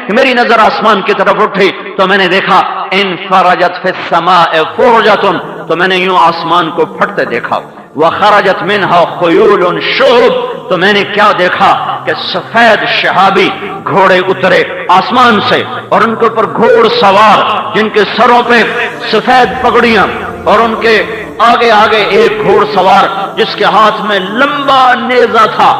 کہ میری نظر آسمان کی طرف اٹھی تو میں نے دیکھا انفرجت فی السماء فرجۃ، تو میں نے یوں آسمان کو پھٹتے دیکھا، وخرجت منها خیول شہب، تو میں نے کیا دیکھا کہ سفید شہابی گھوڑے اترے آسمان سے، اور ان کے اوپر گھوڑ سوار جن کے سروں پہ سفید پگڑیاں، اور ان کے آگے آگے ایک گھوڑ سوار جس کے ہاتھ میں لمبا نیزہ تھا،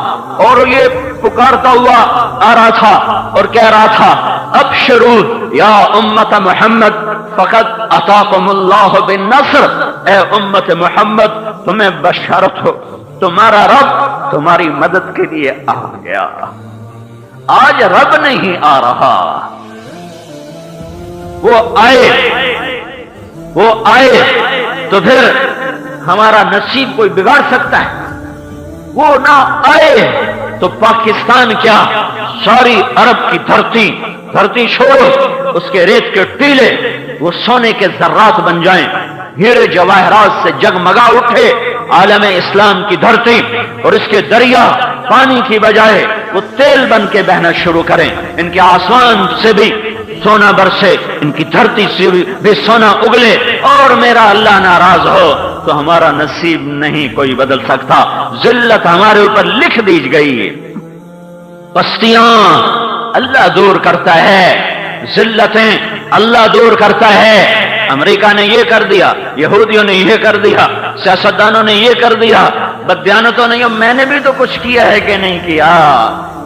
اور یہ پکارتا ہوا آ رہا تھا اور کہہ رہا تھا ابشروا یا امت محمد فقد اتاکم اللہ بالنصر، اے امت محمد تمہیں بشارت ہو، تمہارا رب تمہاری مدد کے لیے آ گیا۔ آج رب نہیں آ رہا، وہ آئے تو پھر ہمارا نصیب کوئی بگاڑ سکتا ہے؟ وہ نہ آئے تو پاکستان کیا ساری عرب کی دھرتی چھوڑو، اس کے ریت کے ٹیلے وہ سونے کے ذرات بن جائیں، ہیرے جواہرات سے جگمگا اٹھے عالم اسلام کی دھرتی، اور اس کے دریا پانی کی بجائے وہ تیل بن کے بہنا شروع کریں، ان کے آسمان سے بھی سونا برسے، ان کی دھرتی سے بھی سونا اگلے، اور میرا اللہ ناراض ہو تو ہمارا نصیب نہیں کوئی بدل سکتا۔ ذلت ہمارے اوپر لکھ دی گئی، پستیاں اللہ دور کرتا ہے، ذلتیں اللہ دور کرتا ہے۔ امریکہ نے یہ کر دیا، یہودیوں نے یہ کر دیا، سیاستدانوں نے یہ کر دیا، بددیانتوں نے یہ، میں نے بھی تو کچھ کیا ہے کہ نہیں کیا؟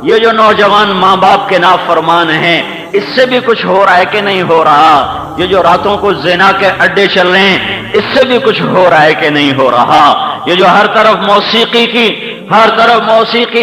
یہ جو نوجوان ماں باپ کے نافرمان ہیں، اس سے بھی کچھ ہو رہا ہے کہ نہیں ہو رہا؟ یہ جو راتوں کو زنا کے اڈے چل رہے ہیں، اس سے بھی کچھ ہو رہا ہے کہ نہیں ہو رہا؟ یہ جو ہر طرف موسیقی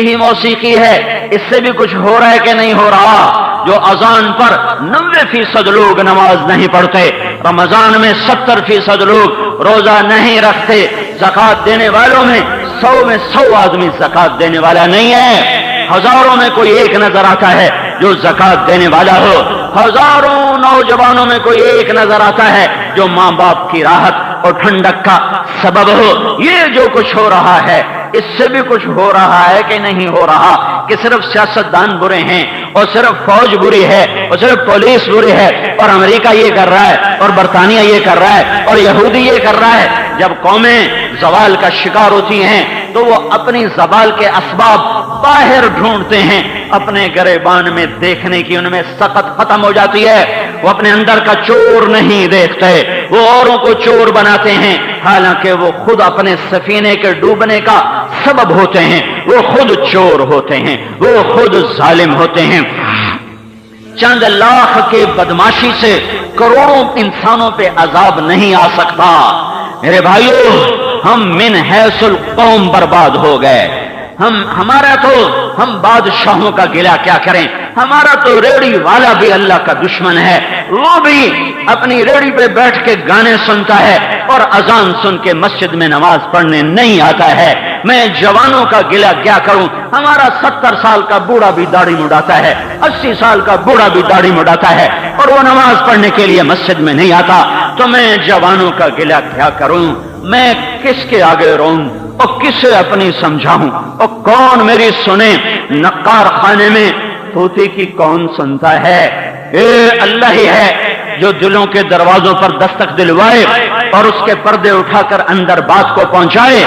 ہی موسیقی ہے، اس سے بھی کچھ ہو رہا ہے کہ نہیں ہو رہا؟ جو اذان پر 90% لوگ نماز نہیں پڑھتے، رمضان میں 70% لوگ روزہ نہیں رکھتے، زکات دینے والوں میں 100 آدمی زکات دینے والا نہیں ہے، ہزاروں میں کوئی ایک نظر آتا ہے جو زکات دینے والا ہو، ہزاروں نوجوانوں میں کوئی ایک نظر آتا ہے جو ماں باپ کی راحت اور ٹھنڈک کا سبب ہو۔ یہ جو کچھ ہو رہا ہے، اس سے بھی کچھ ہو رہا ہے کہ نہیں ہو رہا؟ کہ صرف سیاستدان برے ہیں، اور صرف فوج بری ہے، اور صرف پولیس بری ہے، اور امریکہ یہ کر رہا ہے، اور برطانیہ یہ کر رہا ہے، اور یہودی یہ کر رہا ہے؟ جب قومیں زوال کا شکار ہوتی ہیں تو وہ اپنی زوال کے اسباب باہر ڈھونڈتے ہیں، اپنے گریبان میں دیکھنے کی ان میں سخت ختم ہو جاتی ہے، وہ اپنے اندر کا چور نہیں دیکھتے، وہ اوروں کو چور بناتے ہیں، حالانکہ وہ خود اپنے سفینے کے ڈوبنے کا سبب ہوتے ہیں، وہ خود چور ہوتے ہیں، وہ خود ظالم ہوتے ہیں۔ چند لاکھ کے بدماشی سے کروڑوں انسانوں پہ عذاب نہیں آ سکتا۔ میرے بھائیو، ہم من حیث القوم برباد ہو گئے۔ ہم بادشاہوں کا گلہ کیا کریں؟ ہمارا تو ریڑی والا بھی اللہ کا دشمن ہے، وہ بھی اپنی ریڑی پہ بیٹھ کے گانے سنتا ہے اور اذان سن کے مسجد میں نماز پڑھنے نہیں آتا ہے۔ میں جوانوں کا گلہ کیا کروں؟ ہمارا 70 سال کا بوڑھا بھی داڑھی مڈاتا ہے، 80 سال کا بوڑھا بھی داڑھی مڈاتا ہے، اور وہ نماز پڑھنے کے لیے مسجد میں نہیں آتا۔ تو میں جوانوں کا گلہ کیا کروں؟ میں کس کے آگے روؤں اور کسے اپنی سمجھاؤں؟ اور کون میری سنے؟ نقار خانے میں طوطی کی کون سنتا ہے؟ اللہ ہی ہے جو دلوں کے دروازوں پر دستک دلوائے اور اس کے پردے اٹھا کر اندر بات کو پہنچائے۔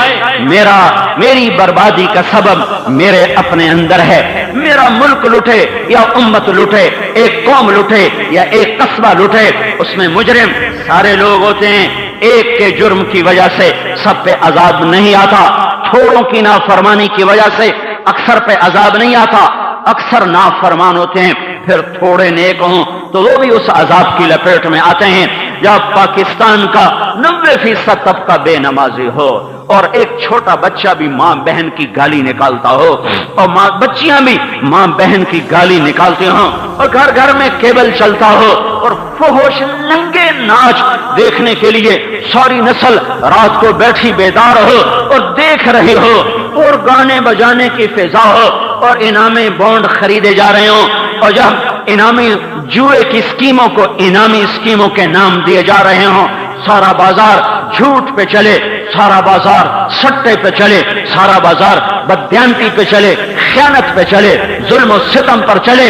میری بربادی کا سبب میرے اپنے اندر ہے۔ میرا ملک لٹے یا امت لٹے، ایک قوم لٹے یا ایک قصبہ لٹے، اس میں مجرم سارے لوگ ہوتے ہیں۔ ایک کے جرم کی وجہ سے سب پہ عذاب نہیں آتا، تھوڑوں کی نافرمانی کی وجہ سے اکثر پہ عذاب نہیں آتا۔ اکثر نافرمان ہوتے ہیں، پھر تھوڑے نیک ہوں تو وہ بھی اس عذاب کی لپیٹ میں آتے ہیں۔ جب پاکستان کا 90% طبقہ بے نمازی ہو اور ایک چھوٹا بچہ بھی ماں بہن کی گالی نکالتا ہو، اور بچیاں بھی ماں بہن کی گالی نکالتے ہوں، اور گھر گھر میں کیبل چلتا ہو اور فحش ننگے ناچ دیکھنے کے لیے ساری نسل رات کو بیٹھی بیدار ہو اور دیکھ رہی ہو، اور گانے بجانے کی فضا ہو، اور انعامی بانڈ خریدے جا رہے ہوں، اور جب انعامی جوئے کی اسکیموں کو انعامی اسکیموں کے نام دیے جا رہے ہوں، سارا بازار جھوٹ پہ چلے، سارا بازار سٹے پہ چلے، سارا بازار بددیانتی پہ چلے، خیانت پہ چلے، ظلم و ستم پر چلے،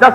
10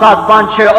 7, 5, 6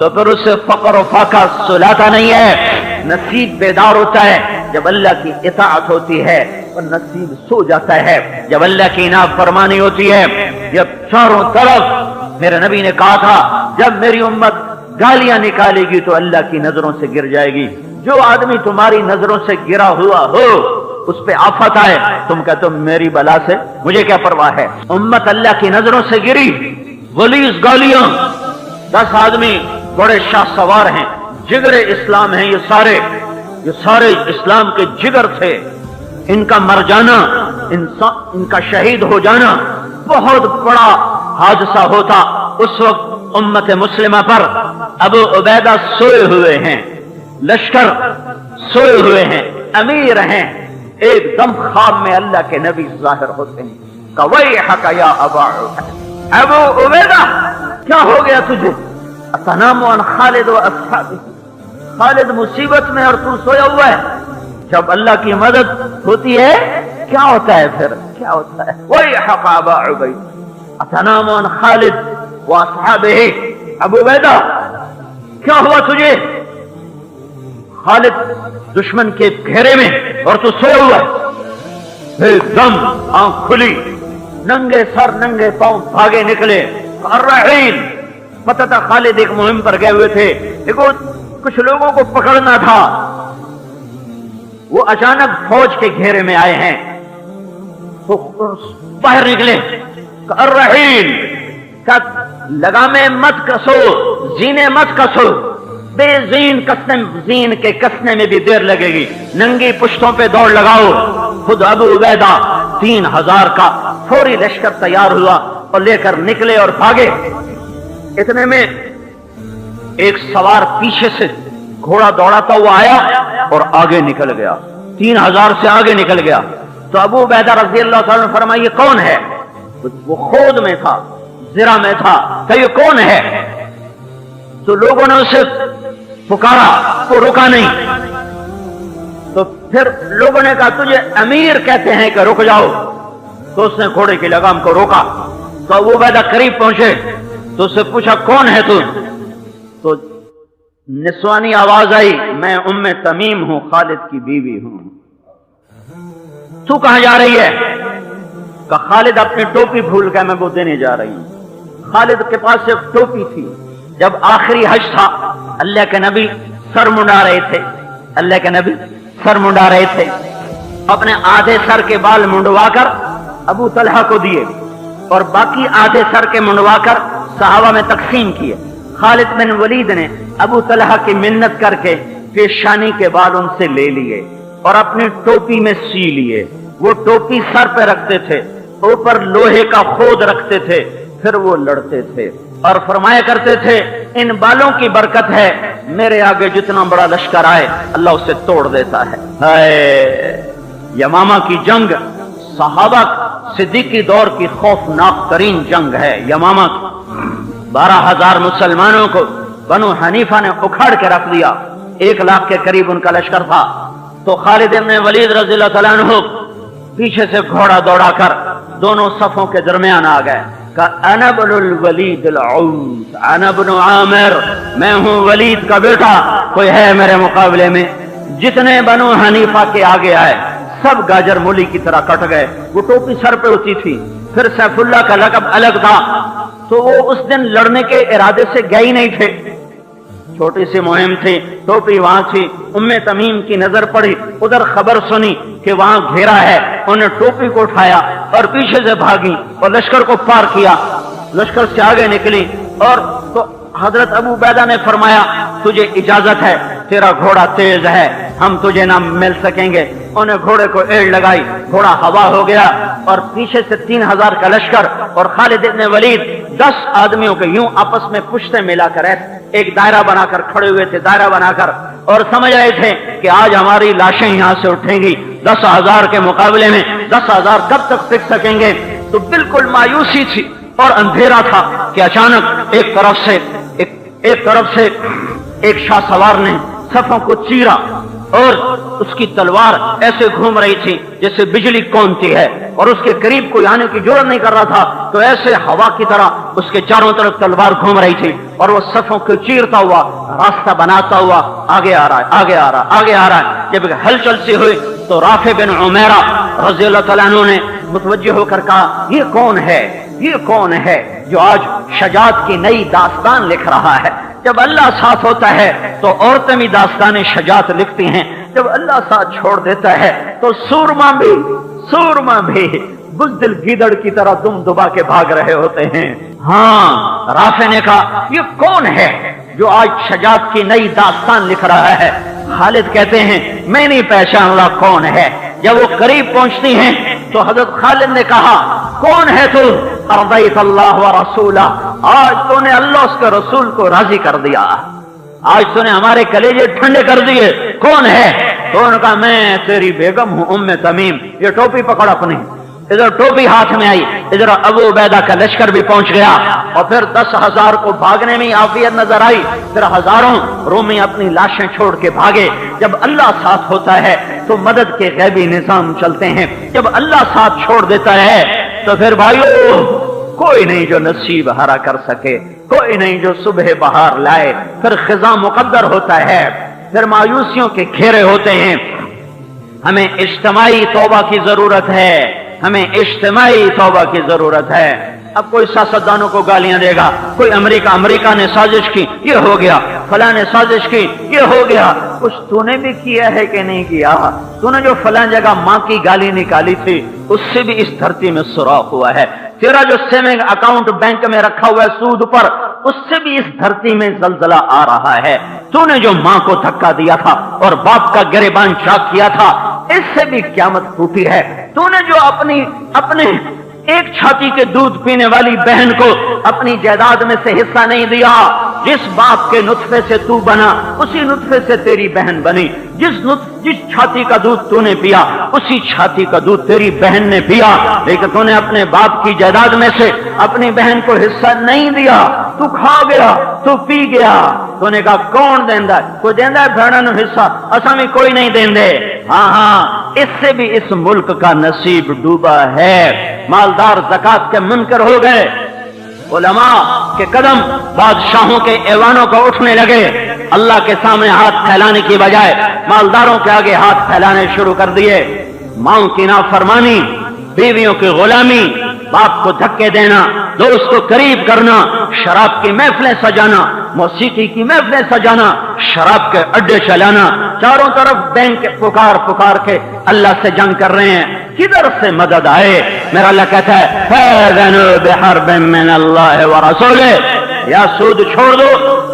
تو پھر اسے فقر و فاقہ سلاتا نہیں ہے، نصیب بیدار ہوتا ہے جب اللہ کی اطاعت ہوتی ہے، اور نصیب سو جاتا ہے جب اللہ کی نافرمانی ہوتی ہے۔ جب چاروں طرف میرے نبی نے کہا تھا جب میری امت گالیاں نکالے گی تو اللہ کی نظروں سے گر جائے گی، جو آدمی تمہاری نظروں سے گرا ہوا ہو اس پہ آفت آئے، تم کہتے ہو میری بلا سے مجھے کیا پرواہ ہے۔ امت اللہ کی نظروں سے گری، غلیظ گالیاں، 10 آدمی بڑے شاہ سوار ہیں، جگر اسلام ہیں، یہ سارے اسلام کے جگر تھے، ان کا مر جانا، ان کا شہید ہو جانا بہت بڑا حادثہ ہوتا۔ اس وقت امت مسلمہ پر ابو عبیدہ سوئے ہوئے ہیں، لشکر سوئے ہوئے ہیں، امیر ہیں، ایک دم خواب میں اللہ کے نبی ظاہر ہوتے ہیں۔ وَيْحَكَ يَا أَبَا عُبَيدَہ، ابو عبیدہ کیا ہو گیا تجھے؟ أَتَنَامُ عَنْ خالد وَأَصْحَابِهِ، خالد مصیبت میں اور تو سویا ہوا ہے۔ جب اللہ کی مدد ہوتی ہے کیا ہوتا ہے پھر کیا ہوتا ہے؟ وَيْحَكَ أَبَا عُبَيدَہ أَتَنَامُ عَنْ خالد وَأَصْحَابِهِ، ابو عبیدہ کیا ہوا تجھے؟ خالد دشمن کے گھیرے میں اور تو سویا ہوا ہے۔ ایک دم آنکھ کھلی، ننگے سر ننگے پاؤں بھاگے نکلے۔ الرحیم، پتہ تھا خالد ایک مہم پر گئے ہوئے تھے، دیکھو کچھ لوگوں کو پکڑنا تھا، وہ اچانک فوج کے گھیرے میں آئے ہیں تو باہر نکلے۔ الرحیم، لگامے مت کسو، زینے مت کسو، بے زین زین کے کسنے میں بھی دیر لگے گی، ننگی پشتوں پہ دوڑ لگاؤ۔ خود ابو عبیدہ 3000 کا فوری لشکر تیار ہوا اور لے کر نکلے اور بھاگے۔ اتنے میں ایک سوار پیچھے سے گھوڑا دوڑاتا ہوا آیا اور آگے نکل گیا، 3000 سے آگے نکل گیا۔ تو ابو عبیدہ رضی اللہ تعالیٰ نے فرمایا یہ کون ہے؟ وہ خود میں تھا، زرہ میں تھا، کہ یہ کون ہے؟ تو لوگوں نے اسے پکارا، وہ رکا نہیں۔ تو پھر لوگوں نے کہا تجھے امیر کہتے ہیں کہ رک جاؤ، تو اس نے گھوڑے کی لگام کو روکا۔ تو ابو عبیدہ قریب پہنچے تو اس سے پوچھا کون ہے تو نسوانی آواز آئی، میں ام تمیم ہوں، خالد کی بیوی ہوں۔ تو کہاں جا رہی ہے؟ کہ خالد اپنی ٹوپی بھول گیا، میں وہ دینے جا رہی ہوں۔ خالد کے پاس ایک ٹوپی تھی، جب آخری حج تھا اللہ کے نبی سر منڈا رہے تھے، اللہ کے نبی سر منڈا رہے تھے، اپنے آدھے سر کے بال منڈوا کر ابو طلحہ کو دیے اور باقی آدھے سر کے منڈوا کر صحابہ میں تقسیم کیے۔ خالد بن ولید نے ابو طلحہ کی منت کر کے پیشانی کے بال ان سے لے لیے اور اپنی ٹوپی میں سی لیے۔ وہ ٹوپی سر پہ رکھتے تھے، اوپر لوہے کا خود رکھتے تھے، پھر وہ لڑتے تھے اور فرمایا کرتے تھے ان بالوں کی برکت ہے میرے آگے جتنا بڑا لشکر آئے اللہ اسے توڑ دیتا ہے۔ یمامہ کی جنگ صحابہ صدیقی دور کی خوفناک ترین جنگ ہے۔ یمامہ 12,000 مسلمانوں کو بنو حنیفہ نے اکھاڑ کے رکھ دیا، 1 لاکھ کے قریب ان کا لشکر تھا۔ تو خالد بن ولید رضی اللہ تعالیٰ عنہ پیچھے سے گھوڑا دوڑا کر دونوں صفوں کے درمیان آ گئے۔ انا بن الولید العوز، انا بن عامر، میں ہوں ولید کا بیٹا، کوئی ہے میرے مقابلے میں؟ جتنے بنو حنیفہ کے آگے آئے سب گاجر مولی کی طرح کٹ گئے۔ وہ ٹوپی سر پہ ہوتی تھی، پھر سیف اللہ کا لقب الگ تھا، تو وہ اس دن لڑنے کے ارادے سے گئے ہی نہیں تھے۔ چھوٹی سی مہم تھی، ٹوپی وہاں تھی، ام تمیم کی نظر پڑی، ادھر خبر سنی کہ وہاں گھیرا ہے، انہیں ٹوپی کو اٹھایا اور پیچھے سے بھاگی اور لشکر کو پار کیا، لشکر سے آگے نکلی۔ اور تو حضرت ابو عبیدہ نے فرمایا تجھے اجازت ہے، تیرا گھوڑا تیز ہے، ہم تجھے نہ مل سکیں گے۔ انہیں گھوڑے کو ایڑ لگائی، گھوڑا ہوا ہو گیا اور پیچھے سے 3000 کا لشکر اور خالد بن ولید 10 آدمیوں کے یوں آپس میں پشتیں ملا کر ایک دائرہ بنا کر کھڑے ہوئے تھے، دائرہ بنا کر، اور سمجھ رہے تھے کہ آج ہماری لاشیں یہاں سے اٹھیں گی 10,000 کے مقابلے میں 10,000 کب تک ٹک سکیں گے؟ تو بالکل مایوسی تھی اور اندھیرا تھا کہ اچانک ایک طرف سے ایک شاہ سوار نے صفوں کو چیرا اور اس کی تلوار ایسے گھوم رہی تھی جیسے بجلی کونتی ہے، اور اس کے قریب کوئی آنے کی جرات نہیں کر رہا تھا، تو ایسے ہوا کی طرح اس کے چاروں طرف تلوار گھوم رہی تھی، اور وہ صفوں کو چیرتا ہوا راستہ بناتا ہوا آگے آ رہا ہے، آگے آ رہا ہے، آگے آ رہا ہے۔ جب ہلچل سی ہوئی تو رافع بن عمیرہ رضی اللہ تعالیٰ عنہ نے متوجہ ہو کر کہا، یہ کون ہے، یہ کون ہے جو آج شجاعت کی نئی داستان لکھ رہا ہے؟ جب اللہ ساتھ ہوتا ہے تو عورتیں بھی داستان شجاعت لکھتی ہیں، جب اللہ ساتھ چھوڑ دیتا ہے تو سورما بھی بزدل گیدڑ کی طرح دم دبا کے بھاگ رہے ہوتے ہیں۔ ہاں، رافع نے کہا یہ کون ہے جو آج شجاعت کی نئی داستان لکھ رہا ہے؟ خالد کہتے ہیں میں نہیں پہچان رہا کون ہے۔ جب وہ قریب پہنچتی ہیں تو حضرت خالد نے کہا کون ہے تو؟ ارضیت اللہ و رسولہ، آج تو نے اللہ اس کے رسول کو راضی کر دیا، آج تو نے ہمارے کلیجے ٹھنڈے کر دیے۔ کون ہے؟ تو انہوں نے کہا میں تیری بیگم ہوں ام تمیم۔ یہ ٹوپی پکڑ اپنی، ادھر ٹوپی ہاتھ میں آئی، ادھر ابو عبیدہ کا لشکر بھی پہنچ گیا، اور پھر 10,000 کو بھاگنے میں عافیت نظر آئی، پھر ہزاروں رومی اپنی لاشیں چھوڑ کے بھاگے۔ جب اللہ ساتھ ہوتا ہے تو مدد کے غیبی نظام چلتے ہیں، جب اللہ ساتھ چھوڑ دیتا ہے تو پھر بھائیو کوئی نہیں جو نصیب ہرا کر سکے، کوئی نہیں جو صبح بہار لائے۔ پھر خزاں مقدر ہوتا ہے، پھر مایوسیوں کے گھیرے ہوتے ہیں۔ ہمیں اجتماعی توبہ کی ضرورت ہے، ہمیں اجتماعی توبہ کی ضرورت ہے۔ اب کوئی سیاستدانوں کو گالیاں دے گا، کوئی امریکہ نے سازش کی یہ ہو گیا، فلاں نے سازش کی یہ ہو گیا۔ کچھ تو نے بھی کیا ہے کہ نہیں کیا؟ تو نے جو فلاں جگہ ماں کی گالی نکالی تھی اس سے بھی اس دھرتی میں سوراخ ہوا ہے، تیرا جو سیونگ اکاؤنٹ بینک میں رکھا ہوا ہے سود پر، اس سے بھی اس دھرتی میں زلزلہ آ رہا ہے۔ تو نے جو ماں کو دھکا دیا تھا اور باپ کا گریبان چاک کیا تھا، اس سے بھی قیامت ٹوٹی ہے۔ تو نے جو اپنے ایک چھاتی کے دودھ پینے والی بہن کو اپنی جائیداد میں سے حصہ نہیں دیا، جس باپ کے نطفے سے تو بنا اسی نطفے سے تیری بہن بنی، جس چھاتی کا دودھ تو نے پیا اسی چھاتی کا دودھ تیری بہن نے پیا، لیکن تو نے اپنے باپ کی جائیداد میں سے اپنی بہن کو حصہ نہیں دیا، تو کھا گیا، تو پی گیا۔ تو نے کہا کون دیندا ہے؟ کوئی دیندا ہے بھیڑاں نو حصہ؟ اساں بھی کوئی نہیں دیندے۔ ہاں اس سے بھی اس ملک کا نصیب ڈوبا ہے۔ مالدار زکات کے منکر ہو گئے، علماء کے قدم بادشاہوں کے ایوانوں کو اٹھنے لگے، اللہ کے سامنے ہاتھ پھیلانے کی بجائے مالداروں کے آگے ہاتھ پھیلانے شروع کر دیے۔ ماں کی نافرمانی، بیویوں کی غلامی، باپ کو دھکے دینا، دوست کو قریب کرنا، شراب کی محفلیں سجانا، موسیقی کی محفلیں سجانا، شراب کے اڈے چلانا، چاروں طرف بینک پکار کے اللہ سے جنگ کر رہے ہیں۔ کدھر سے مدد آئے؟ میرا اللہ کہتا ہے فَأَذَنُوا بِحَرْبٍ مِّنَ اللَّهِ وَرَسُولِهِ، یا سود چھوڑ دو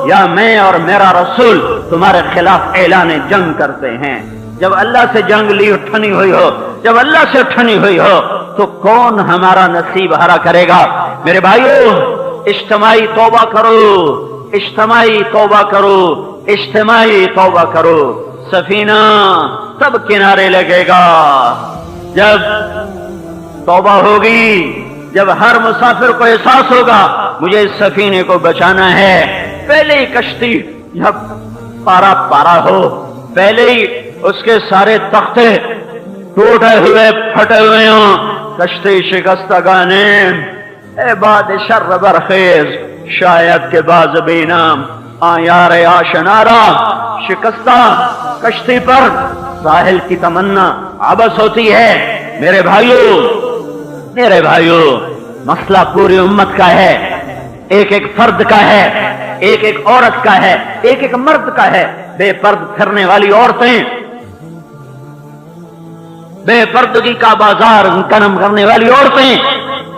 یا میں اور میرا رسول تمہارے خلاف اعلان جنگ کرتے ہیں۔ جب اللہ سے جنگ لی اٹھنی ہوئی ہو، جب اللہ سے اٹھنی ہوئی ہو تو کون ہمارا نصیب ہرا کرے گا؟ میرے بھائیو اجتماعی توبہ کرو، اجتماعی توبہ کرو، اجتماعی توبہ کرو۔ سفینہ تب کنارے لگے گا جب توبہ ہوگی، جب ہر مسافر کو احساس ہوگا مجھے اس سفینے کو بچانا ہے۔ پہلے ہی کشتی جب پارا ہو، پہلے ہی اس کے سارے تختے ٹوٹے ہوئے پھٹے ہوئے ہوں، کشتی شکستگانے اے باد شر برخیز، شاید کے باز بینام یار آشنارا، شکستہ کشتی پر ساحل کی تمنا عبث ہوتی ہے۔ میرے بھائیو مسئلہ پوری امت کا ہے، ایک ایک فرد کا ہے، ایک ایک عورت کا ہے، ایک ایک مرد کا ہے۔ بے پرد پھرنے والی عورتیں، بے پردگی کا بازار قائم کرنے والی عورتیں،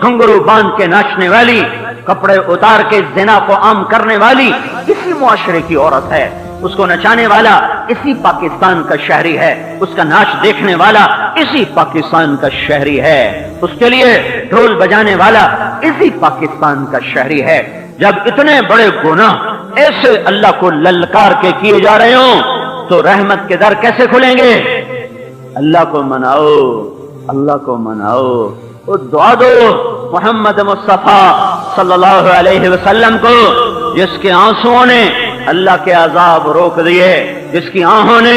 گھنگرو باندھ کے ناچنے والی، کپڑے اتار کے زنا کو عام کرنے والی اسی معاشرے کی عورت ہے۔ اس کو نچانے والا اسی پاکستان کا شہری ہے، اس کا ناچ دیکھنے والا اسی پاکستان کا شہری ہے، اس کے لیے ڈھول بجانے والا اسی پاکستان کا شہری ہے۔ جب اتنے بڑے گناہ ایسے اللہ کو للکار کے کیے جا رہے ہوں تو رحمت کے در کیسے کھلیں گے؟ اللہ کو مناؤ، اللہ کو مناؤ، اور دعا دو محمد مصطفیٰ صلی اللہ علیہ وسلم کو، جس کے آنسوؤں نے اللہ کے عذاب روک دیے، جس کی آہوں نے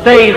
23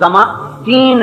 3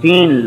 3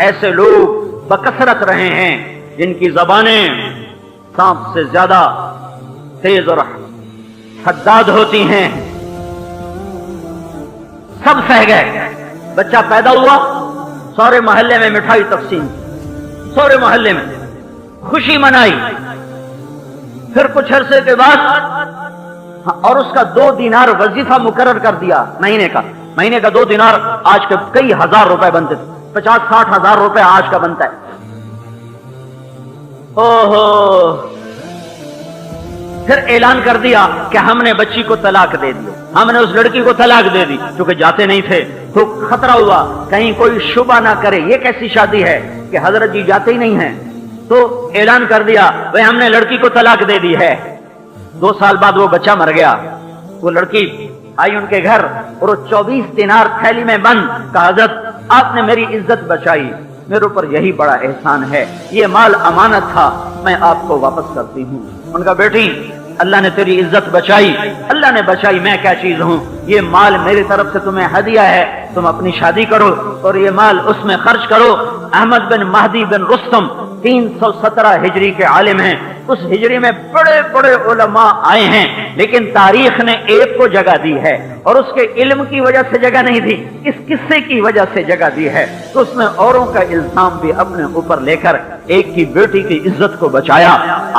ایسے لوگ بکثرت رہے ہیں جن کی زبانیں سانپ سے زیادہ تیز اور حداد ہوتی ہیں. سب سہ گئے. بچہ پیدا ہوا، سارے محلے میں مٹھائی تقسیم، سارے محلے میں خوشی منائی. پھر کچھ عرصے کے بعد اور اس کا 2 دینار وظیفہ مقرر کر دیا مہینے کا 2 دینار آج کے کئی ہزار روپے بنتے تھے، 50-60 ہزار روپے آج کا بنتا ہے. پھر اعلان کر دیا کہ ہم نے بچی کو طلاق دے دی، ہم نے اس لڑکی کو طلاق دے دی. چونکہ جاتے نہیں تھے تو خطرہ ہوا کہیں کوئی شبہ نہ کرے یہ کیسی شادی ہے کہ حضرت جی جاتے ہی نہیں ہیں. تو اعلان کر دیا بھئی ہم نے لڑکی کو طلاق دے دی ہے. 2 سال بعد وہ بچہ مر گیا. وہ لڑکی آئی ان کے گھر اور وہ 24 دینار تھیلی میں بند. کہا حضرت آپ نے میری عزت بچائی، میرے اوپر یہی بڑا احسان ہے، یہ مال امانت تھا، میں آپ کو واپس کرتی ہوں. ان کا بیٹی اللہ نے تیری عزت بچائی، اللہ نے بچائی، میں کیا چیز ہوں، یہ مال میری طرف سے تمہیں ہدیہ ہے، تم اپنی شادی کرو اور یہ مال اس میں خرچ کرو. احمد بن مہدی بن رستم 317 ہجری کے عالم ہیں. اس ہجری میں بڑے بڑے علماء آئے ہیں، لیکن تاریخ نے ایک کو جگہ دی ہے اور اس کے علم کی وجہ سے جگہ نہیں دی، اس قصے کی وجہ سے جگہ دی ہے. تو اس نے اوروں کا الزام بھی اپنے اوپر لے کر ایک کی بیٹی کی عزت کو بچایا.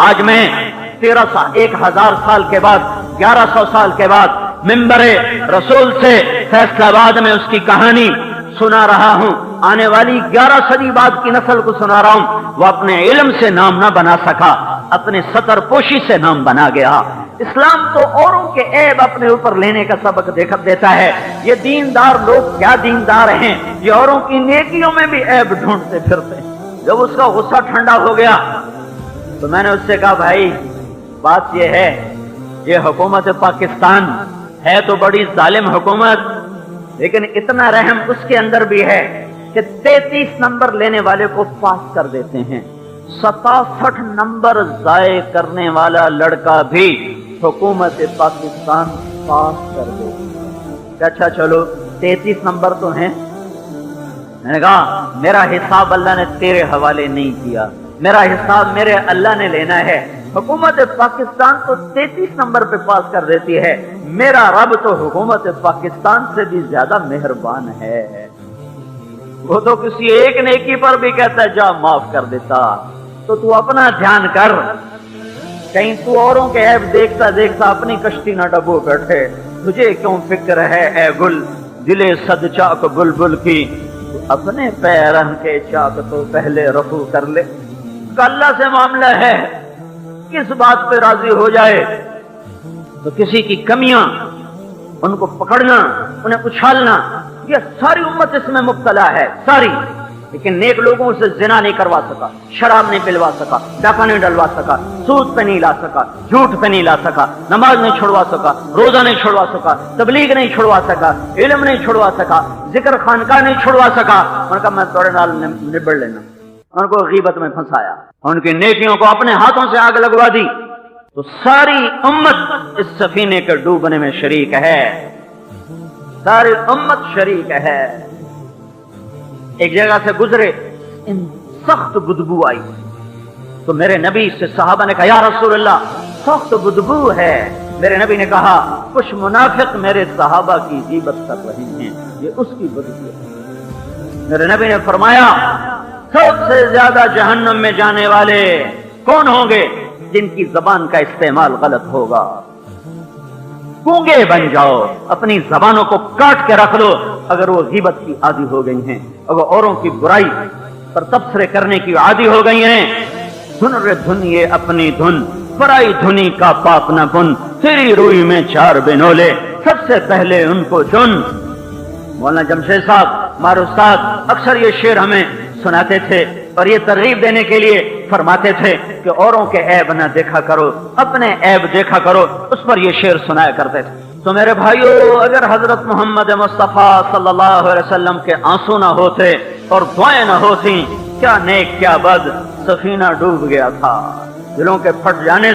آج میں 1000 سال کے بعد 1100 سال کے بعد منبر رسول سے فیصلہ آباد میں اس کی کہانی سنا رہا ہوں. آنے والی 11 صدی بعد کی نسل کو سنا رہا ہوں. وہ اپنے علم سے نام نہ بنا سکا، اپنے ستر پوشی سے نام بنا گیا. اسلام تو اوروں کے عیب اپنے اوپر لینے کا سبق دیتا ہے. یہ دیندار لوگ کیا دیندار ہیں، یہ اوروں کی نیکیوں میں بھی عیب ڈھونڈتے پھرتے. جب اس کا غصہ ٹھنڈا ہو گیا تو میں نے اس سے کہا بھائی بات یہ ہے، یہ حکومت پاکستان ہے تو بڑی ظالم حکومت، لیکن اتنا رحم اس کے اندر بھی ہے کہ 33 نمبر لینے والے کو پاس کر دیتے ہیں، 67 نمبر ضائع کرنے والا لڑکا بھی حکومت پاکستان پاس کر دیتے ہیں. اچھا چلو 33 نمبر تو ہیں. میں نے کہا میرا حساب اللہ نے تیرے حوالے نہیں کیا، میرا حساب میرے اللہ نے لینا ہے. حکومت پاکستان تو 33 نمبر پہ پاس کر دیتی ہے، میرا رب تو حکومت پاکستان سے بھی زیادہ مہربان ہے. وہ تو کسی ایک نیکی پر بھی کہتا ہے جا معاف کر دیتا. تو اپنا دھیان کر، کہیں تو اوروں کے عیب دیکھتا دیکھتا اپنی کشتی نہ ڈبو بیٹھے. تجھے کیوں فکر ہے اے گل دلے صد چاک بلبل کی، اپنے پیرن کے چاک تو پہلے رفو کر لے. اللہ سے معاملہ ہے، کس بات پہ راضی ہو جائے تو کسی کی کمیاں ان کو پکڑنا، انہیں اچھالنا. یہ ساری امت اس میں مبتلا ہے ساری، لیکن نیک لوگوں سے زنا نہیں کروا سکا، شراب نہیں پلوا سکا، ڈاکہ نہیں ڈلوا سکا، سود پہ نہیں لا سکا، جھوٹ پہ نہیں لا سکا، نماز نہیں چھڑوا سکا، روزہ نہیں چھڑوا سکا، تبلیغ نہیں چھڑوا سکا، علم نہیں چھڑوا سکا، ذکر خانقاہ نہیں چھڑوا سکا. ان کا میں تھوڑے نال نبڑ لینا. ان کو غیبت میں پھنسایا، ان کی نیکیوں کو اپنے ہاتھوں سے آگ لگوا دی. تو ساری امت اس سفینے کے ڈوبنے میں شریک ہے، ساری امت شریک ہے. ایک جگہ سے گزرے، ان سخت بدبو آئی تو میرے نبی سے صحابہ نے کہا یا رسول اللہ سخت بدبو ہے. میرے نبی نے کہا کچھ منافق میرے صحابہ کی غیبت کر رہے ہیں، یہ اس کی بدبو ہے. میرے نبی نے فرمایا سب سے زیادہ جہنم میں جانے والے کون ہوں گے؟ جن کی زبان کا استعمال غلط ہوگا. گونگے بن جاؤ، اپنی زبانوں کو کاٹ کے رکھ لو. اگر وہ غیبت کی عادی ہو گئی ہیں، اگر اوروں کی برائی پر تبصرے کرنے کی عادی ہو گئی ہیں، سن رے دھن یہ اپنی دھن، برائی دھنی کا پاپ نہ بن، تیری روئی میں 4 بنولے، سب سے پہلے ان کو چن. مولانا جمشید صاحب ہمارے استاد اکثر یہ شعر ہمیں سناتے تھے اور یہ ترغیب دینے کے لیے فرماتے تھے کہ اوروں کے عیب نہ دیکھا کرو، اپنے عیب دیکھا کرو. اس پر یہ شعر سنایا کرتے تھے. تو میرے بھائیو، اگر حضرت محمد مصطفیٰ صلی اللہ علیہ وسلم کے آنسو نہ ہوتے اور دعائیں نہ ہوتی، کیا نیک کیا بد، سفینہ ڈوب گیا تھا. دلوں کے پھٹ جانے